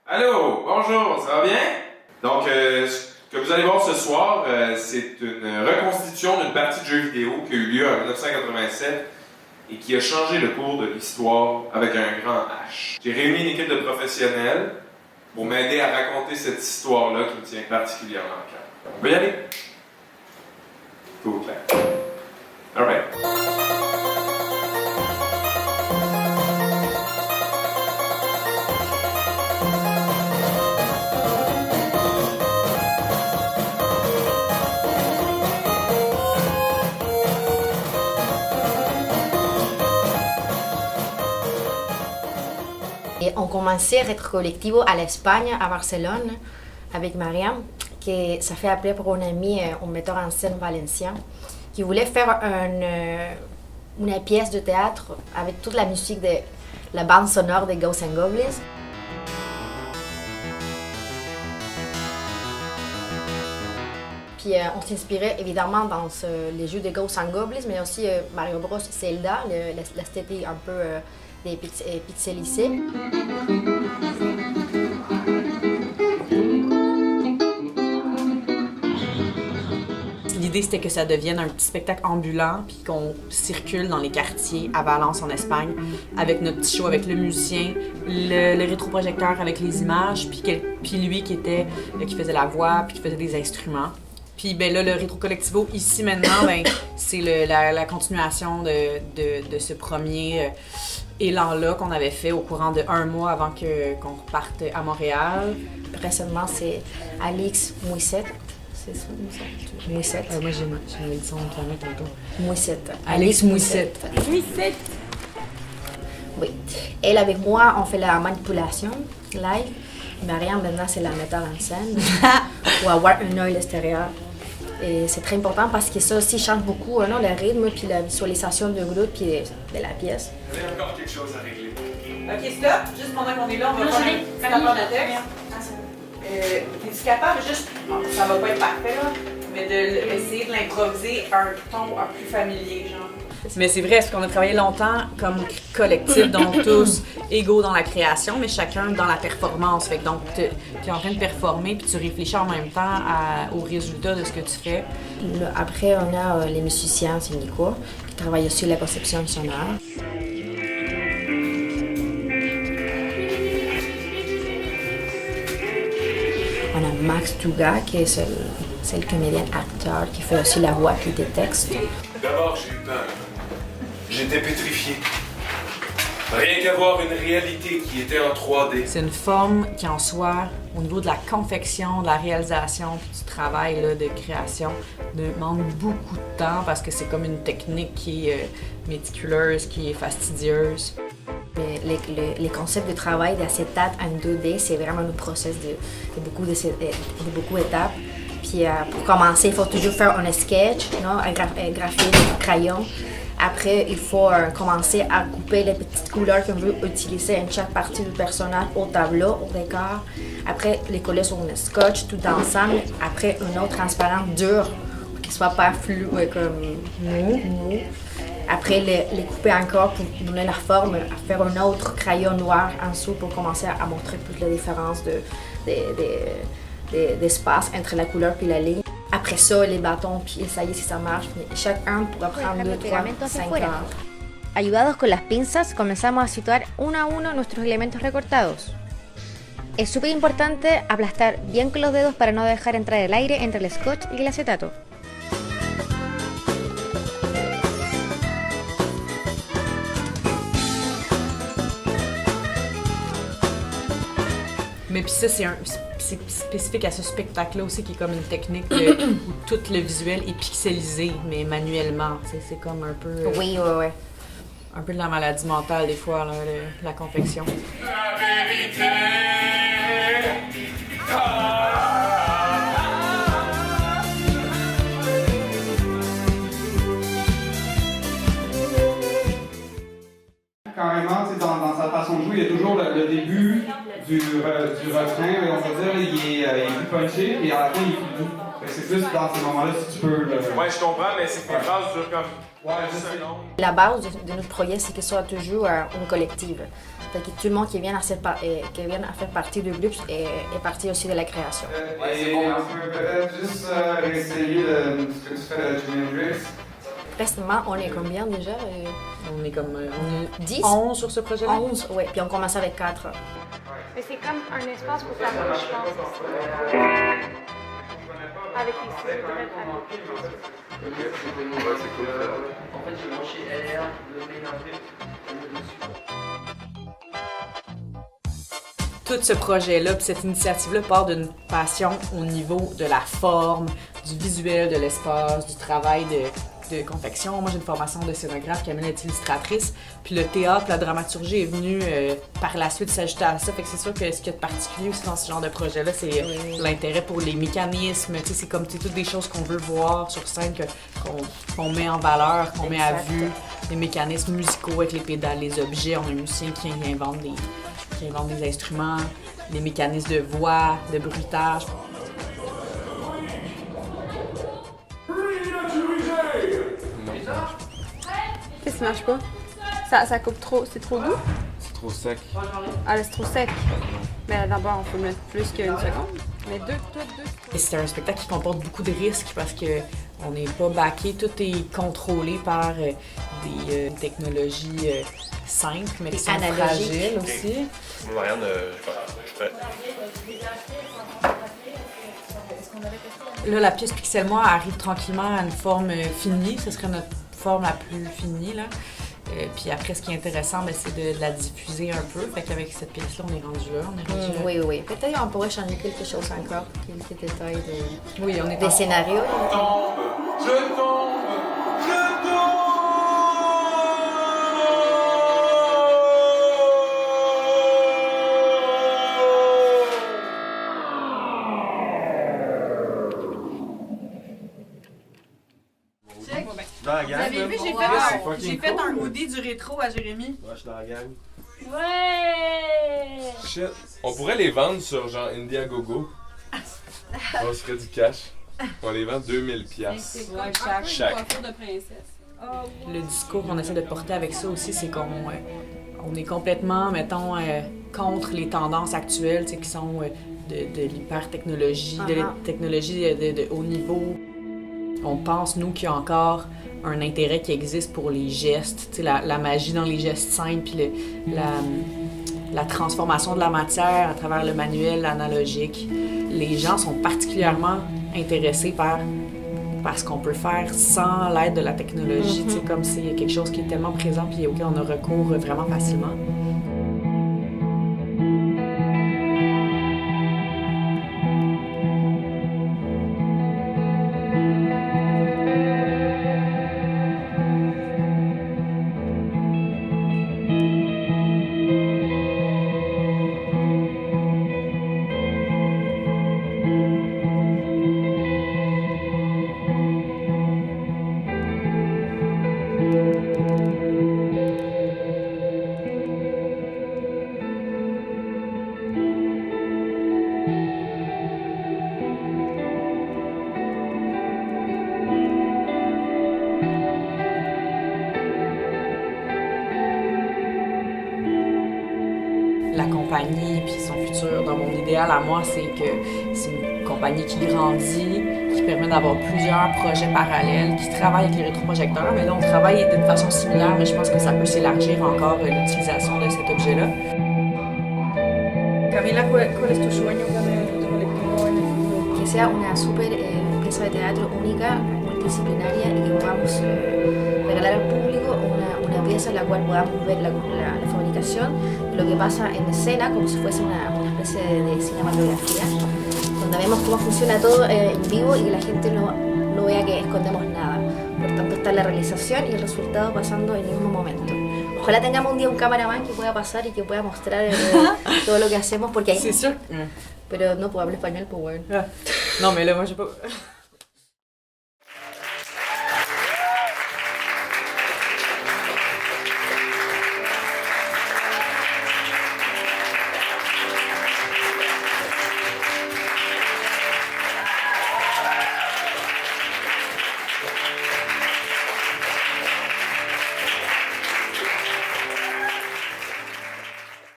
Allô, bonjour, ça va bien? Donc, ce que vous allez voir ce soir, c'est une reconstitution d'une partie de jeu vidéo qui a eu lieu en 1987 et qui a changé le cours de l'histoire avec un grand H. J'ai réuni une équipe de professionnels pour m'aider à raconter cette histoire-là qui me tient particulièrement à cœur. On peut y aller? Tout clair. All right. Et on commençait Retro Colectivo à l'Espagne, à Barcelone, avec Mariam, que ça fait appelé pour un ami, un metteur en scène valencien, qui voulait faire une pièce de théâtre avec toute la musique de la bande sonore de Ghosts and Goblins. Puis on s'inspirait évidemment dans les jeux de Ghosts and Goblins, mais aussi Mario Bros, Zelda, l'esthétique un peu des pixelisés. L'idée, c'était que ça devienne un petit spectacle ambulant, puis qu'on circule dans les quartiers à Valence, en Espagne, avec notre petit show, avec le musicien, le rétroprojecteur avec les images, puis lui qui faisait la voix, puis qui faisait des instruments. Puis ben là, le Retro Colectivo, ici maintenant, ben, c'est la continuation de ce premier élan-là qu'on avait fait au courant de 1 mois avant qu'on reparte à Montréal. Récemment, c'est Alix Mouissette. C'est ça, Mouissette. Moi, j'ai dit son nom de famille tantôt. Mouissette. Alix Mouissette. Mouissette. Oui. Elle avec moi, on fait la manipulation live. Mariam, maintenant, c'est la metteur en scène pour avoir un œil extérieur. Et c'est très important parce que ça aussi change beaucoup, non, le rythme, puis la visualisation du groupe, puis de la pièce. Vous avez encore quelque chose à régler. OK, stop. Juste pendant qu'on est là, on va faire un rapport de texte. Es-tu capable, juste, ça va pas être parfait, là, mais d'essayer de l'improviser à un ton un peu plus familier, genre? Mais c'est vrai, parce qu'on a travaillé longtemps comme collectif, donc tous égaux dans la création, mais chacun dans la performance. Fait que donc, tu es en train de performer, puis tu réfléchis en même temps au résultat de ce que tu fais. Après, on a les musiciens syndicaux qui travaillent aussi la conception sonore. On a Max Touga, qui est le comédien-acteur qui fait aussi la voix puis des textes. D'abord, j'ai eu peur. J'étais pétrifié. Rien qu'à voir une réalité qui était en 3D. C'est une forme qui, en soi, au niveau de la confection, de la réalisation, puis du travail là, de création, demande beaucoup de temps parce que c'est comme une technique qui est méticuleuse, qui est fastidieuse. Les concepts de travail d'acétate en 2D, c'est vraiment un process de beaucoup d'étapes. Puis pour commencer, il faut toujours faire un sketch, non? Un graphique, un crayon. Après, il faut commencer à couper les petites couleurs qu'on veut utiliser en chaque partie du personnage au tableau, au décor. Après, les coller sur un scotch tout ensemble. Après, une autre transparent dur pour qu'il ne soit pas flou, comme mou. Après, les couper encore pour donner la forme, à faire un autre crayon noir en dessous pour commencer à montrer toute la différence d'espace entre la couleur et la ligne. Après ça, les bâtons, puis essayer si ça marche. Chacun pourra prendre 2, 3, 5 heures. Ayudados con las pinzas, comenzamos a situar uno a uno nuestros elementos recortados. Es súper importante aplastar bien con los dedos para no dejar entrar el aire entre el scotch y el acetato. Mais puis ça, c'est spécifique à ce spectacle-là aussi, qui est comme une technique où tout le visuel est pixelisé, mais manuellement. C'est comme un peu... Oui. Un peu de la maladie mentale, des fois, là, la confection. La vérité. Carrément, dans sa façon de jouer, il y a toujours le début du refrain, et on va dire, il est plus punché, et à la fin, il est plus doux. C'est plus dans ces moments-là, si tu peux le... Ouais, je comprends, mais c'est que les phrases durent comme 10 secondes. La base de notre projet, c'est que ce soit toujours une collective. Fait que tout le monde qui vient à faire partie du groupe est partie aussi de la création. Et on peut peut-être juste réessayer ce que tu fais de Jimi Hendrix. Précisément, on est combien déjà? On est comme on est 10? 11 sur ce projet-là. 11, oui. Puis on commence avec 4. Mais c'est comme un espace pour ta bouche, je pense. Avec les six dreads En fait, j'ai branché LR, le main en fait, le dessus. Tout ce projet-là, puis cette initiative-là part d'une passion au niveau de la forme, du visuel, de l'espace, du travail de confection. Moi, j'ai une formation de scénographe, Camille est illustratrice. Puis le théâtre, la dramaturgie est venue par la suite s'ajouter à ça. Fait que c'est sûr que ce qu'il y a de particulier aussi dans ce genre de projet-là, c'est l'intérêt pour les mécanismes. Tu sais, c'est comme toutes des choses qu'on veut voir sur scène, qu'on met en valeur, qu'on met à vue. Les mécanismes musicaux avec les pédales, les objets. On a un musicien qui invente des instruments, des mécanismes de voix, de bruitage. Qu'est-ce qui marche pas? Ça coupe trop, c'est trop doux? C'est trop sec. Ah là, c'est trop sec. Mais d'abord, on peut mettre plus qu'une seconde. Mais deux. Et c'est un spectacle qui comporte beaucoup de risques parce que on n'est pas backé, tout est contrôlé par des technologies simples, mais qui sont fragiles aussi. Marianne, je fais. Là, la pièce Pixel Moi arrive tranquillement à une forme finie, ce serait notre forme la plus finie, là. Puis après, ce qui est intéressant, c'est de la diffuser un peu. Fait qu'avec cette pièce-là, on est rendu là. Oui. Peut-être on pourrait changer quelque chose encore, quelques détails des des scénarios. Je tombe! Dans la gang, Vous avez vu, j'ai fait un hoodie du rétro à Jérémy. Ouais, je suis dans la gang. Ouais! Shit. On pourrait les vendre sur genre Indiegogo. On se ferait du cash. On les vend 2000$. Chaque. Le discours qu'on essaie de porter avec ça aussi, c'est qu'on on est complètement, mettons, contre les tendances actuelles, qui sont de l'hyper-technologie, de la technologie de haut niveau. On pense, nous, qu'il y a encore un intérêt qui existe pour les gestes, la magie dans les gestes simples, puis la transformation de la matière à travers le manuel analogique. Les gens sont particulièrement intéressés par ce qu'on peut faire sans l'aide de la technologie, comme c'est quelque chose qui est tellement présent et auquel on a recours vraiment facilement. La compagnie puis son futur, dans mon idéal à moi, c'est que c'est une compagnie qui grandit, qui permet d'avoir plusieurs projets parallèles, qui travaille avec les rétroprojecteurs. Mais là, on travaille d'une façon similaire, mais je pense que ça peut s'élargir encore l'utilisation de cet objet-là. Camila, ¿cuál es tu sueño con el colectivo en el futuro? Que sea una super pieza de teatro única, multidisciplinaria y que podamos regalar al público una pieza en la cual podamos ver la fabricación, lo que pasa en escena, como si fuese una especie de cinematografía, donde vemos cómo funciona todo en vivo y que la gente no vea que escondemos nada. Por tanto, está la realización y el resultado pasando en el mismo momento. Ojalá tengamos un día un cameraman que pueda pasar y que pueda mostrar todo lo que hacemos, porque hay... C'est sûr. Pero no puedo hablar español, pues bueno. Non, mais là, moi, j'ai pas.